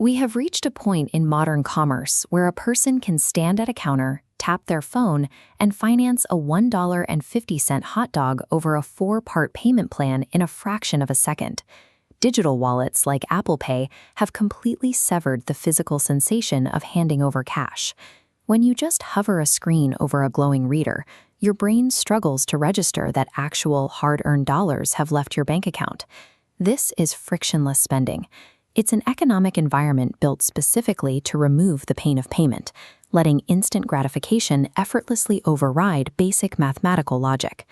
We have reached a point in modern commerce where a person can stand at a counter, tap their phone, and finance a $1.50 hot dog over a 4-part payment plan in a fraction of a second. Digital wallets like Apple Pay have completely severed the physical sensation of handing over cash. When you just hover a screen over a glowing reader, your brain struggles to register that actual hard-earned dollars have left your bank account. This is frictionless spending. It's an economic environment built specifically to remove the pain of payment, letting instant gratification effortlessly override basic mathematical logic.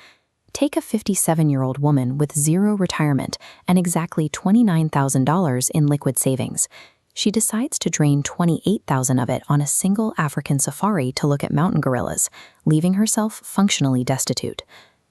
Take a 57-year-old woman with zero retirement and exactly $29,000 in liquid savings. She decides to drain $28,000 of it on a single African safari to look at mountain gorillas, leaving herself functionally destitute.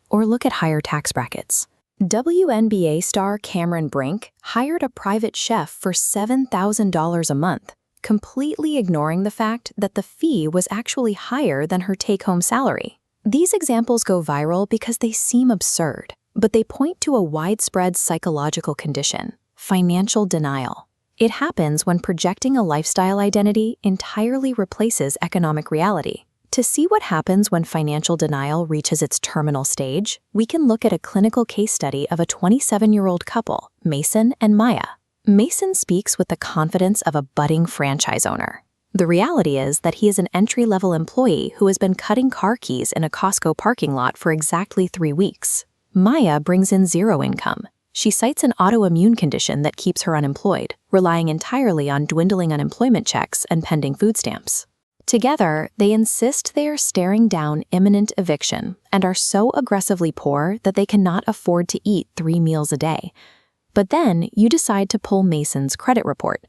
Or look at higher tax brackets. WNBA star Cameron Brink hired a private chef for $7,000 a month, completely ignoring the fact that the fee was actually higher than her take-home salary. These examples go viral because they seem absurd, but they point to a widespread psychological condition: financial denial. It happens when projecting a lifestyle identity entirely replaces economic reality. To see what happens when financial denial reaches its terminal stage, we can look at a clinical case study of a 27-year-old couple, Mason and Maya. Mason speaks with the confidence of a budding franchise owner. The reality is that he is an entry-level employee who has been cutting car keys in a Costco parking lot for exactly 3 weeks. Maya brings in zero income. She cites an autoimmune condition that keeps her unemployed, relying entirely on dwindling unemployment checks and pending food stamps. Together, they insist they are staring down imminent eviction and are so aggressively poor that they cannot afford to eat 3 meals a day. But then you decide to pull Mason's credit report.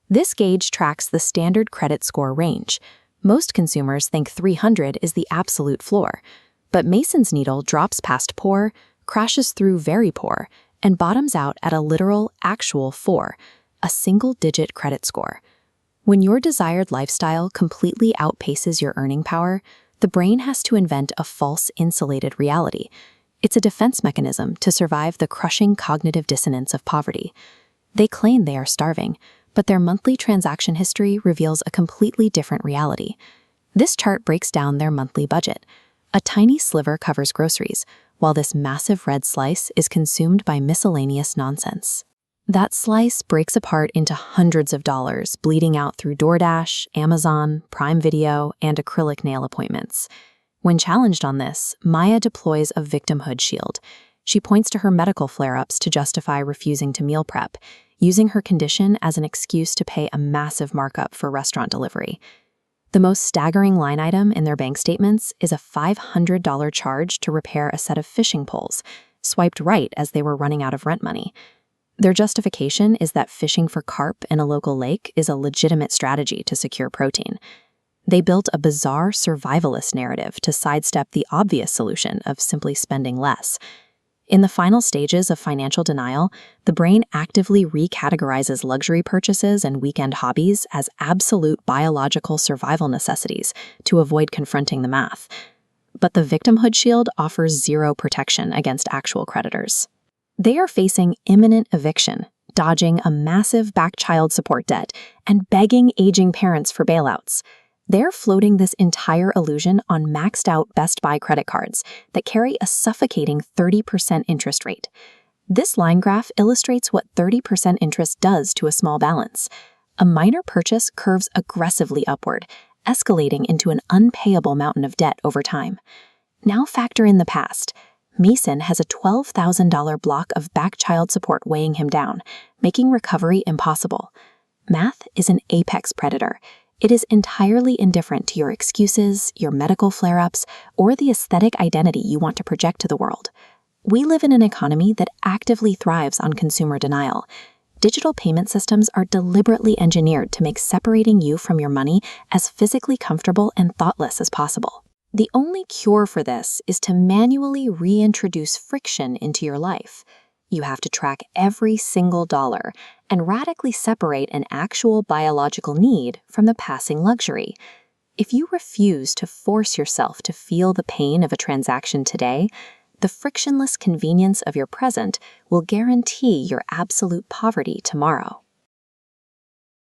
This gauge tracks the standard credit score range. Most consumers think 300 is the absolute floor, but Mason's needle drops past poor, crashes through very poor, and bottoms out at a literal, actual 4, a single-digit credit score. When your desired lifestyle completely outpaces your earning power, the brain has to invent a false insulated reality. It's a defense mechanism to survive the crushing cognitive dissonance of poverty. They claim they are starving, but their monthly transaction history reveals a completely different reality. This chart breaks down their monthly budget. A tiny sliver covers groceries, while this massive red slice is consumed by miscellaneous nonsense. That slice breaks apart into hundreds of dollars, bleeding out through DoorDash, Amazon, Prime Video, and acrylic nail appointments. When challenged on this, Maya deploys a victimhood shield. She points to her medical flare-ups to justify refusing to meal prep, using her condition as an excuse to pay a massive markup for restaurant delivery. The most staggering line item in their bank statements is a $500 charge to repair a set of fishing poles, swiped right as they were running out of rent money. Their justification is that fishing for carp in a local lake is a legitimate strategy to secure protein. They built a bizarre survivalist narrative to sidestep the obvious solution of simply spending less. In the final stages of financial denial, the brain actively recategorizes luxury purchases and weekend hobbies as absolute biological survival necessities to avoid confronting the math. But the victimhood shield offers zero protection against actual creditors. They are facing imminent eviction, dodging a massive back child support debt, and begging aging parents for bailouts. They're floating this entire illusion on maxed-out Best Buy credit cards that carry a suffocating 30% interest rate. This line graph illustrates what 30% interest does to a small balance. A minor purchase curves aggressively upward, escalating into an unpayable mountain of debt over time. Now factor in the past. Mason has a $12,000 block of back child support weighing him down, making recovery impossible. Math is an apex predator. It is entirely indifferent to your excuses, your medical flare-ups, or the aesthetic identity you want to project to the world. We live in an economy that actively thrives on consumer denial. Digital payment systems are deliberately engineered to make separating you from your money as physically comfortable and thoughtless as possible. The only cure for this is to manually reintroduce friction into your life. You have to track every single dollar and radically separate an actual biological need from the passing luxury. If you refuse to force yourself to feel the pain of a transaction today, the frictionless convenience of your present will guarantee your absolute poverty tomorrow.